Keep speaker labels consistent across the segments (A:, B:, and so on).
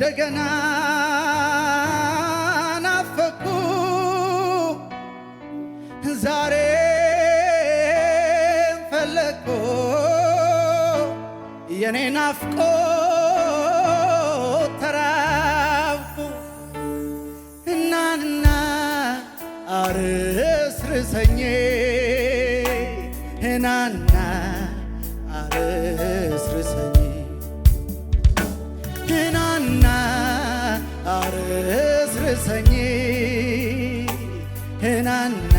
A: እንደገና ናፈኩ ዛሬ ፈለኩ የኔ ናፍቆት ተራብኩ እናንና አርስርሰኝ እናና አርስርሰኝ እናና አርስርሰኝ እናና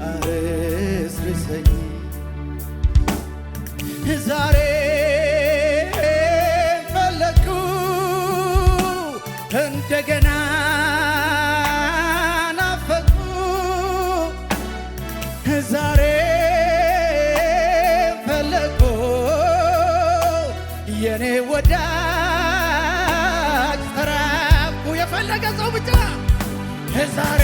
A: አርስርሰኝ ዛሬ ፈለኩ እንደገና ናፈኩ ዛሬ ፈለኩ የኔ ወዳጅ ተራብኩ የፈለገ ሰው ብቻ ዛሬ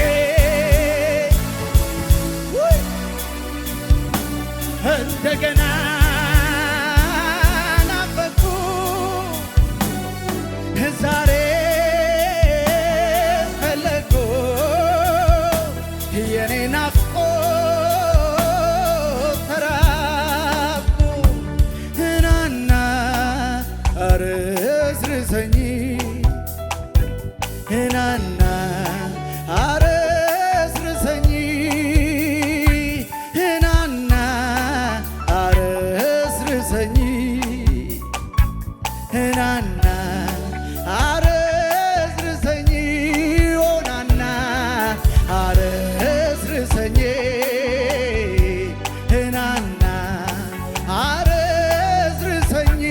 A: እንደገና ናፈኩ ዛሬ ፈለኩ የኔ ናፍቆት ተራብኩ እናና አርስርሰኝ እናና አርስርሰኝ እናና አርስርሰኝ እናና አርስርሰኝ ኦናና አርስርሰኝ እናና አርስርሰኝ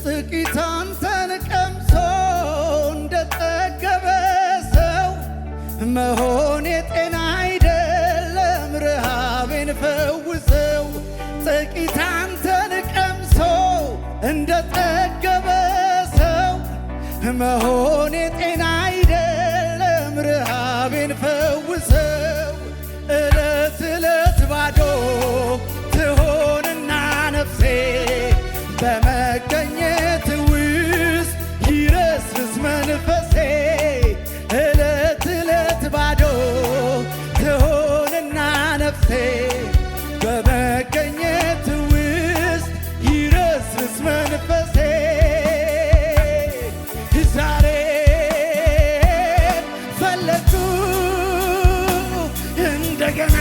A: ጥቂት አንተን ቀምሶ እንደጠገበ ሰው መሆን የጤና አይደለም ረሃቤን ፈውሰው ጥቂት አንተን ቀምሶ እንደጠገበ ሰው መሆን የጤና አይደለም ረሃቤን ፈውሰው ዕለት ዕለት ባዶ ትሆንና ነፍሴ በመገኘት ውስጥ ይረስርስ መንፈሴ ዕለት ዕለት ባዶ ትሆንና ነፍሴ በመገኘት ውስጥ ይረስርስ መንፈሴ ዛሬ ፈለኩ እንደገና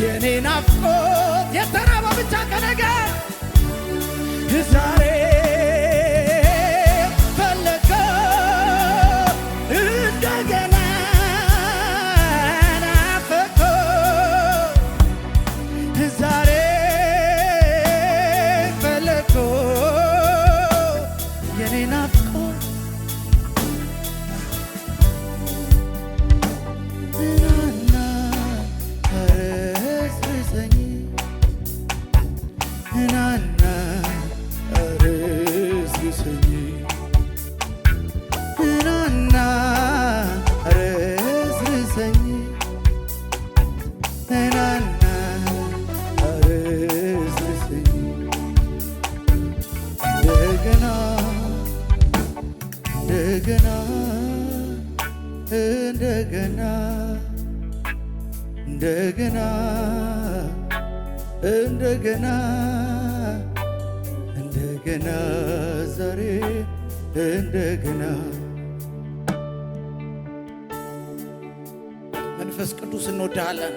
A: የኔ ናፍቆት የተራበ ብቻ ከነገር ዛሬ ፈለኩ እንደገና ናፈኩ ዛሬ ፈለኩ የኔ ናፍቆት እናና አርስርሰኝ እናና አርስርሰኝ እናና አርስርሰኝ እንደገና እንደገና እንደገና እንደገና እንደገና እንደገና ዛሬ እንደገና መንፈስ ቅዱስ እንወድሃለን።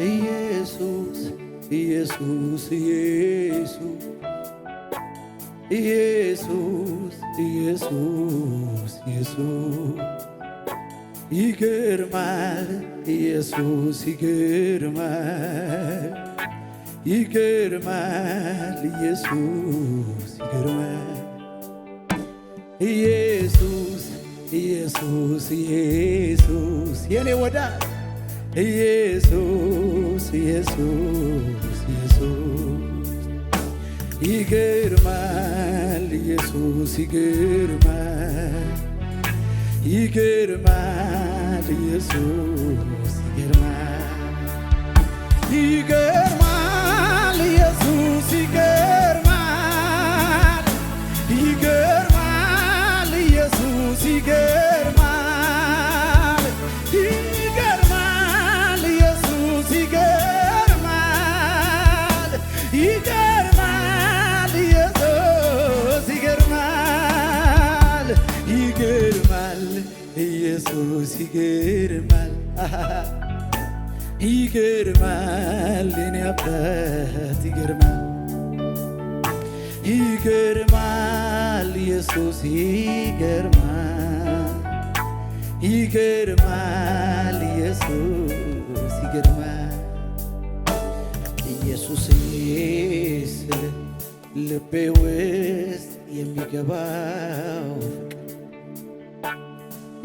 A: ኢየሱስ ኢየሱስ ኢየሱስ ኢየሱስ ኢየሱስ ኢየሱስ ይገርማል ኢየሱስ ይገርማል ይገርማል ኢየሱስ ይገርማል ኢየሱስ ኢየሱስ ኢየሱስ የኔ ወዳጅ ኢየሱስ ኢየሱስ ኢየሱስ ይገርማል ኢየሱስ ይገርማል ይገርማል ኢየሱስ ይገርማል ይገርማል ኢየሱስ ይገርማል ይገርማል ኢየሱስ ይገርማል ይገርማል ኢየሱስ ይገርማል ይገርማል ኢየሱስ ይገርማል ይገርማል ኢየሱስ ይገርማል ይገርማል የኔ አባት ይገርማል ይገርማል ኢየሱስ ይገርማል ይገርማል ኢየሱስ ይገርማል ኢየሱስዬ ስለ ልቤ ውስጥ የሚገባው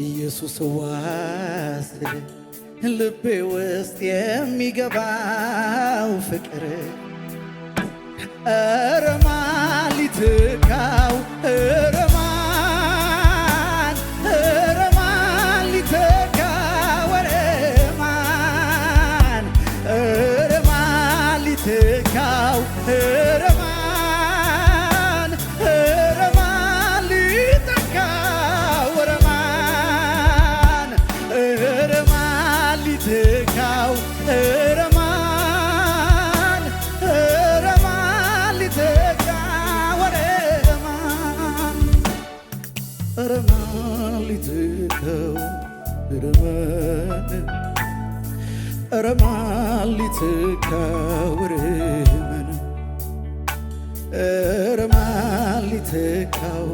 A: ኢየሱስ ዋስለ ልቤ ውስጥ የሚገባው ፍቅር ኧረ ማን ሊተካው ኧረ ማን ሊተካው ኧረ ማን ሊተካው ኧረ ማን ሊተካው ኧረ ማን ሊተካው ኧረ ማን ሊተካው ኧረ ማን ሊተካው ኧረ ማን ሊተካው ኧረ ማን ሊተካው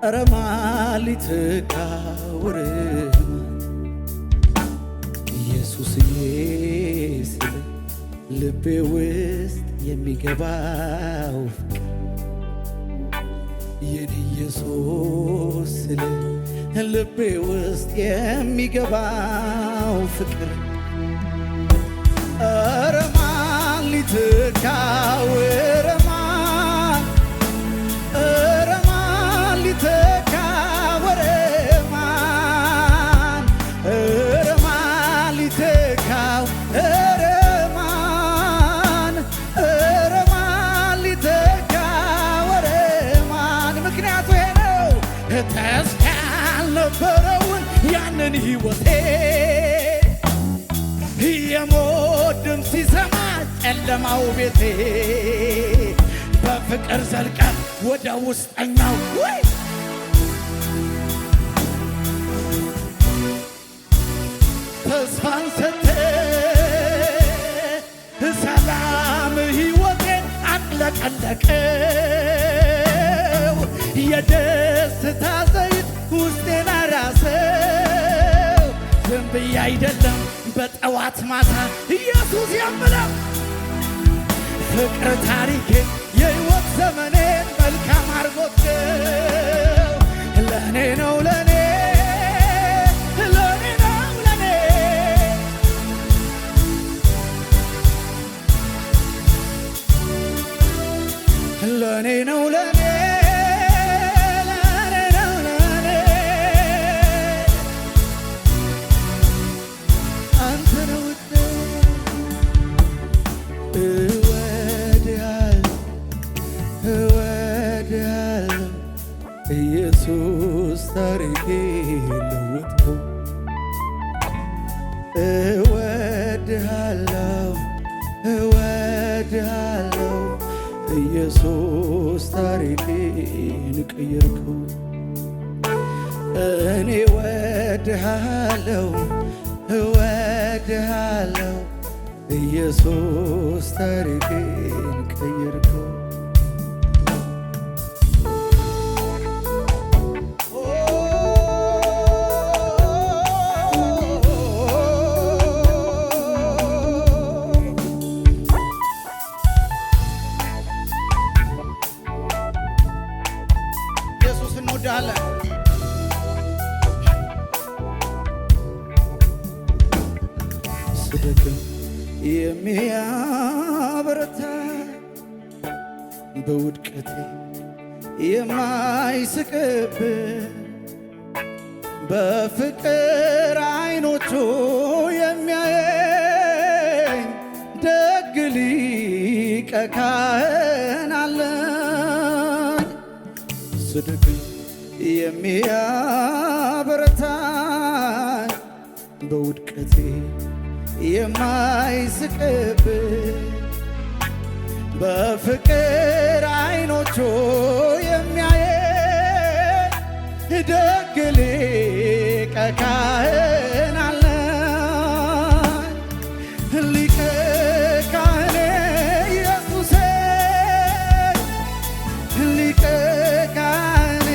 A: ኧረ ማን ሊተካው ኢየሱስዬ ስለ ልቤ ውስጥ የሚገባው የኔ ኢየሱስ ስለ ልቤ ውስጥ የሚገባው ፍቅር ኧረ ማን ሊተካው ኧረ ማን ሊተካው ኧረ ማን ሊተካው ኧረ ማን ሊተካው ኧረ ማን ምክንያቱ ይሄ ነው ተስፋ ያልነበረውን ያንን ሕይወቴ የሞት ድምፅ ሲሰማ ጨለማው ቤቴ በፍቅር ዘልቀ ወደ ውስጠኛው ተስፋን ሰጠ ሰላም ሕይወቴን አጥለቀለቀው የደስታ ዘይት ውስጤን አራሰው ዝም ብዬ አይደለም በጠዋት ማታ ኢየሱስ የምለው ፍቅር ታሪኬን የሕይወት ዘመኔን መልካም አርጎት ለእኔ ነው ለእኔ ለእኔ ነው ለእኔ አንተ ነው እወድሃለሁ ኢየሱስ ታሪኬ ለወጥከው እወድሃለሁ ኢየሱስ ታሪኬን ቀየርከው እኔ እወድሃለሁ ኢየሱስ ታሪኬን ቀየርከው የሚያበረታ በውድቀቴ የማይስቅብህ በፍቅር አይኖቹ የሚያየኝ ደግ ሊቀ ካህን አለኝ። ስደክም የሚያበረታኝ በውድቀቴ የማይስቅብህ በፍቅር አይኖቹ የሚያየኝ ደግ ሊቀ ካህን አለኝ። ሊቀ ካህኔ ኢየሱሴ ሊቀ ካህኔ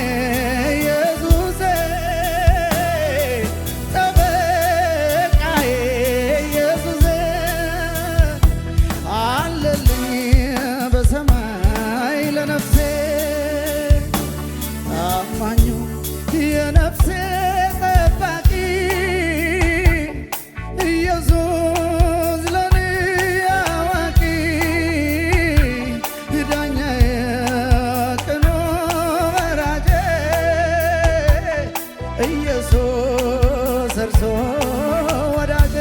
A: ኢየሱሴ ጠበቃዬ ኢየሱሴ አለልኝ በሰማይ ለነፍሴ አማኙ የነፍሴ ጠባቂ ኢየሱስ ለኔ አዋቂ ዳኛዬ ቅኑ ፈራጄ ኢየሱስ እርሱ ወዳጄ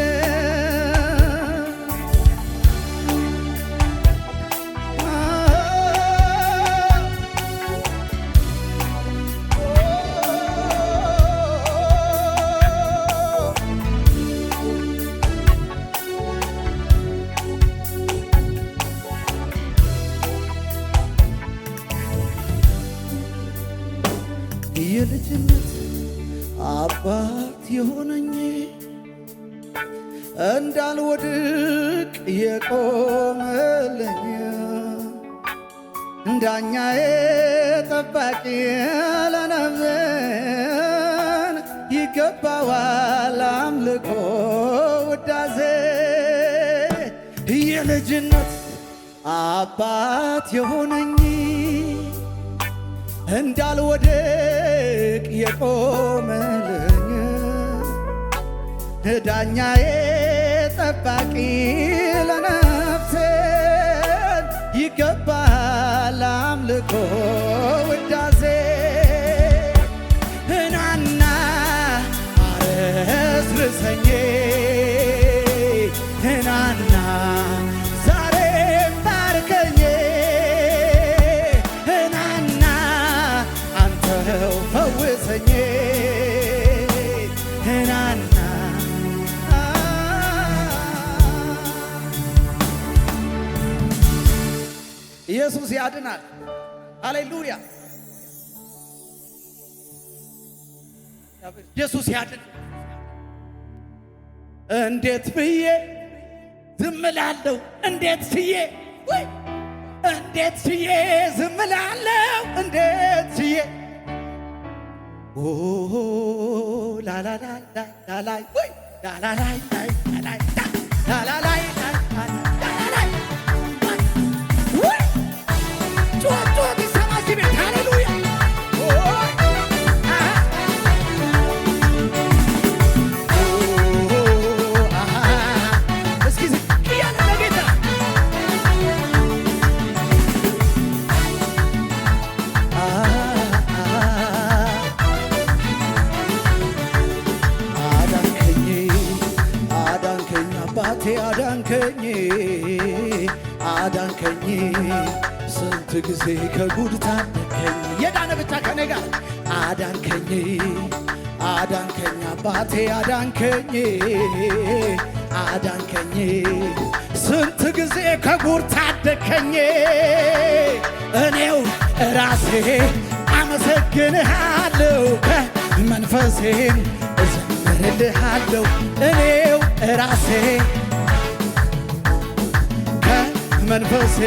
A: የልጅነት አባት የሆነኝ እንዳልወድቅ የቆመልኝ ዳኛዬ ጠባቂ ለነፍሴን ይገባዋል አምልኮ ውዳሴ። የልጅነት አባት የሆነኝ እንዳልወድቅ የቆመልኝ ዳኛዬ ጠባቂ ለነፍሴን ይገባል አምልኮ ውዳሴ። ናና አረስርሰኝ ናና ዛሬም ባርከኝ ናና አንተው ፈውሰኝ ናና ኢየሱስ ያድናል። ሃሌሉያ! ኢየሱስ ያድናል። እንዴት ብዬ ዝም እላለሁ? እንዴት ስዬ ወይ እንዴት ስዬ ዝም እላለሁ? እንዴት ስዬ ላላላይ ላላይ ወይ ላላላይ ላላይ ላላላይ አዳንከኝ አዳንከኝ ስንት ጊዜ ከጉድ ታደከኝ። የዳነ ብቻ ከኔ ጋር አዳንከኝ አዳንከኝ አባቴ አዳንከኝ አዳንከኝ ስንት ጊዜ ከጉድ ታደከኝ። እኔው ራሴ አመሰግንሃለሁ ከመንፈሴም እዘምርልሃለሁ እኔው ራሴ መንፈሴ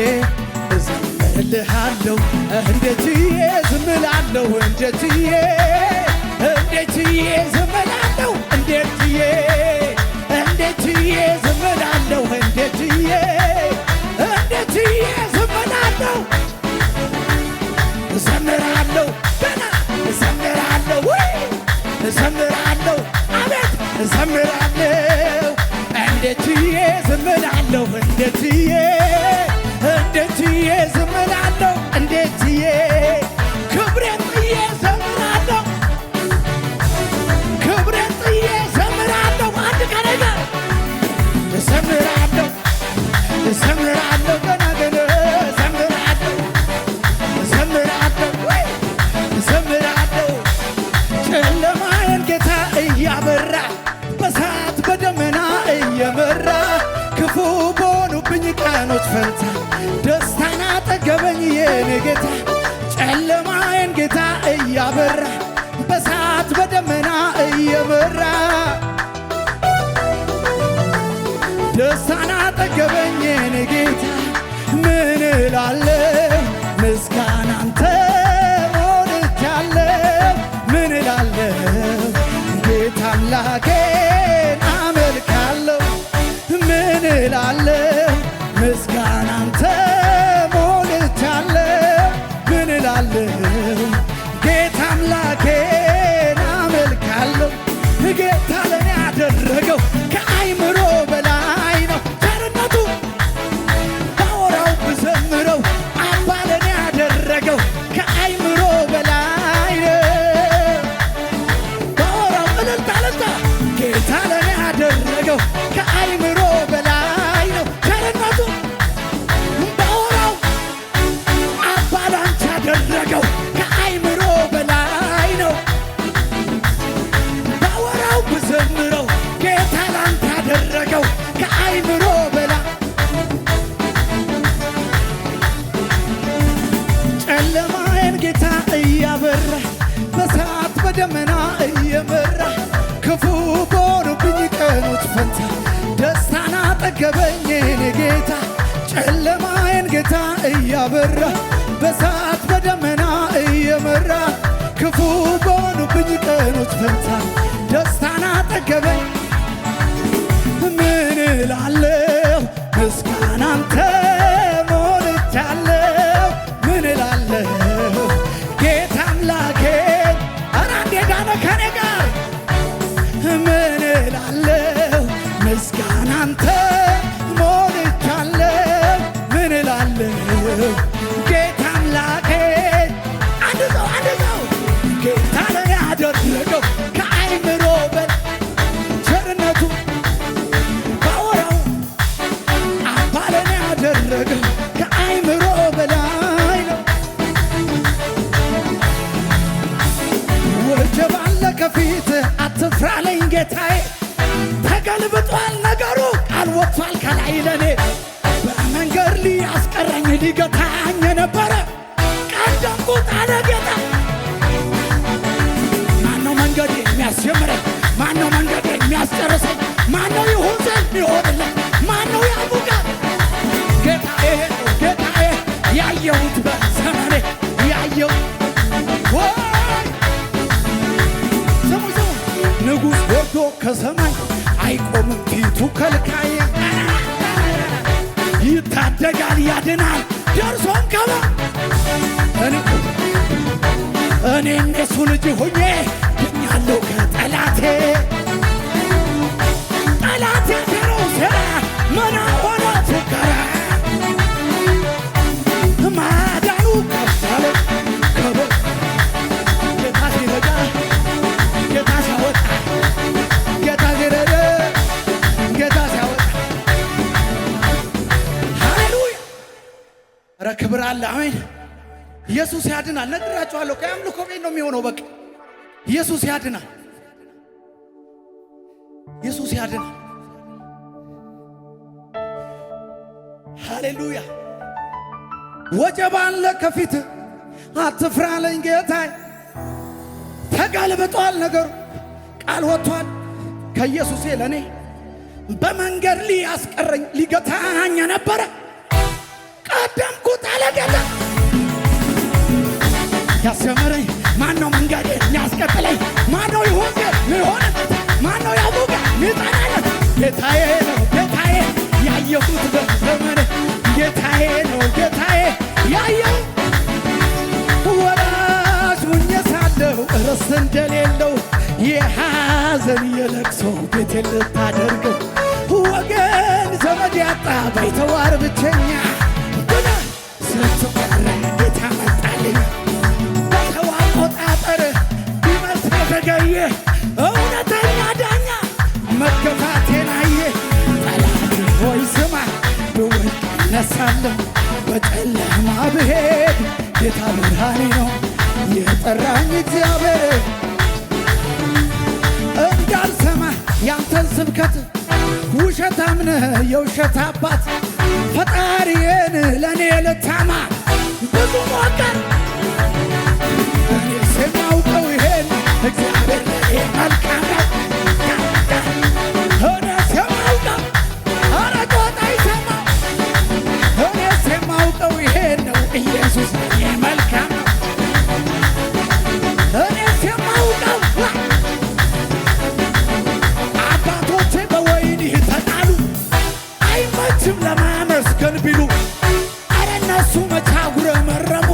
A: እዘምርልሃለሁ። እንዴትዬ ዝም እላለሁ? እንዴትዬ ዝም እላለሁ? እንዴትዬ ዝም እላለሁ? እንዴትዬ ዝም እላለሁ? እዘምራለሁ ገና እዘምራለሁ እዘምራለሁ አቤት እዘምራለሁ። እንዴትዬ ዝም እላለሁ? እንዴትዬ እንዴትዬ ዝም እላለሁ እንዴትዬ ክብሬን ጥዬ ዘምራለሁ ክብሬን ጥዬ ዘምራለሁ አንድ ቀን ዘምራለሁ ዘምራለሁ ገና ገና ዘምራለሁ ዘምራለሁ ዘምራለሁ ጨለማዬን ጌታ እያበራ በእሳት በደመና እየመራ ክፉ በሆኑብኝ ቀኖች ፈንታ ደስታን አጠገበኝ የኔ ጌታ ጨለማዬን ጌታ እያበራ በእሳት በደመና እየመራ ደስታን አጠገበኝ የኔ ጌታ ምን እላለሁ ምስጋና አንተ ሞልቻለሁ ምን እላለሁ ጌታ አምላኬን አመልካለሁ ምን እላለሁ ምስጋና አንተ ሞልቻለሁ ምን እላለሁ ጌታ አምላኬን አመልካለሁ ጌታ ለኔ ያደረገው ከአይምሮ በላይ ነው ቸርነቱ ባወራው ብዘምረው አባ ለኔ ያደረገው ከአይምሮ በላይ ነው ባወራው እልልታ እልልታ ጌታ ለኔ ያደረገው ከአይምሮ በላይ ነው ቸርነቱ ባወራው አባ ላንተ ያደረገው ከአይምሮ በላይ ነው ባወራው ብዘምረው ጌታ ላንተ ያደረገው ከአይምሮ በላይ ጨለማዬን ጌታ እያበራ በእሳት በደመና እየመራ ክፉ በሆኑብኝ ቀኖች ፈንታ ደስታን አጠገበኝ የኔ ጌታ ጨለማዬን ጌታ እያበራ በእሳት በደመና እየመራ ክፉ በሆኑብኝ ቀኖች ፈንታ ደስታን አጠገበኝ ምን እላለሁ ምስጋና አንተ ሞልቻለሁ ምን እላለሁ ጌታ አምላኬን ኧረ አንዴ ዳነ ከኔ ጋር ምን እላለሁ ምስጋና አንተ ሞልቻለሁ ምን እላለሁ ጌታ አምላኬን አንድ ሰው ጌታ ለኔ ያደረገው ከአይምሮ በላይ ቸርነቱ ባወራው አባ ለኔ ያደረገው ከአይምሮ በላይ ነው ወጀብ አለ ከፊት አትፍራ አለኝ ጌታዬ ተገልብጧል ነገሩ ቃል ወጥቷል ከላይ ለኔ በመንገድ ሊያስቀረኝ ሊገታኝ የነበረ ቀደምኩት አለ ጌታ ማነው መንገድ የሚያስጀምረኝ ማነው መንገድ የሚያስጨርሰኝ ማነው ይሁን ዘንድ ይሆንልኝ ማነው ያቡቃል ጌታዬ ጌታዬ ያየሁት በዘመኔ ያየው ስሙ ንጉሥ ወርዶ ከሰማይ አይቆምም ፊቱ ከልካዬ ይታደጋል ያድናል ደርሶም ከባ እኔም የሱ ልጅ ሆኜ ድኛለሁ ከጠላቴ ጠላቴ ፌሮሴራ መና ሆነ ፉከራ ማዳኑ ከፍታለ ከበ ጌታ ሲረዳ ጌታ ሲያወጣ ጌታ ሲረዳ ጌታ ሲያወጣ ሃሌሉያ ኧረ ክብር አለ አሜን ኢየሱስ ያድናል ነግራችኋለሁ ከአምልኮ ቤት ነው የሚሆነው በቃ ኢየሱስ ያድናል ኢየሱስ ያድናል ሃሌሉያ ወጀብ አለ ከፊት አትፍራ አለኝ ጌታዬ ተገልብጧል ነገሩ ቃል ወጥቷል ከኢየሱሴ ለኔ በመንገድ ሊያስቀረኝ ሊገታኝ ነበረ ቀደምኩት አለ ጌታ ያሰመረኝ ማነው መንገድ የሚያስቀጥለኝ ማነው ይሁን ሚሆን ማነው ያቡጋ ሚጠናለት ጌታዬ ነው ጌታዬ ያየሁት በዘመኔ ጌታዬ ነው ጌታዬ ያየው ወራሽ ሁኜ ሳለሁ ርስት እንደሌለው የሐዘን የለቅሶ ቤቴን ልታደርገው ወገን ዘመድ ዘመድ ያጣ ባይተዋር ብቸኛ ግን ስትቀረ ጌታ መጣልኝ። በሰው አቆጣጠር ቢመስል ዘገየ እውነተኛ ዳኛ መገፋቴን አየ። ጠላቴ ሆይ ስማ ብወድቅ እነሳለሁ በጨለማ ብሄድ ጌታ ብርሃኔ ነው የጠራኝ እግዚአብሔር። እንዳልሰማ ያንተን ስብከት ውሸታም ነህ የውሸት አባት ፈጣሪዬን ለእኔ ልታማ ብዙ ሞከር እኔ የማውቀው ይሄን እግዚአብሔር ለእኔ መልካም ነው። እኔ የማውቀው ኧረ ጮታ ይሰማ እኔ የማውቀው ይሄን ነው ኢየሱስ ለእኔ መልካም ነው። እኔ የማውቀው አባቶቼ በወይኒ ተጣሉ አይመችም ለማመስገን ቢሉ ኧረ እነሱ መቻ ጉረመረሙ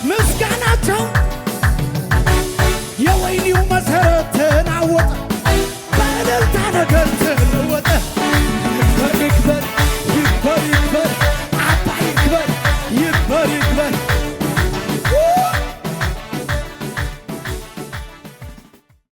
A: ምስጋናቸው የወይኒው መሠረት ተናወጠ በእልልታ ነገር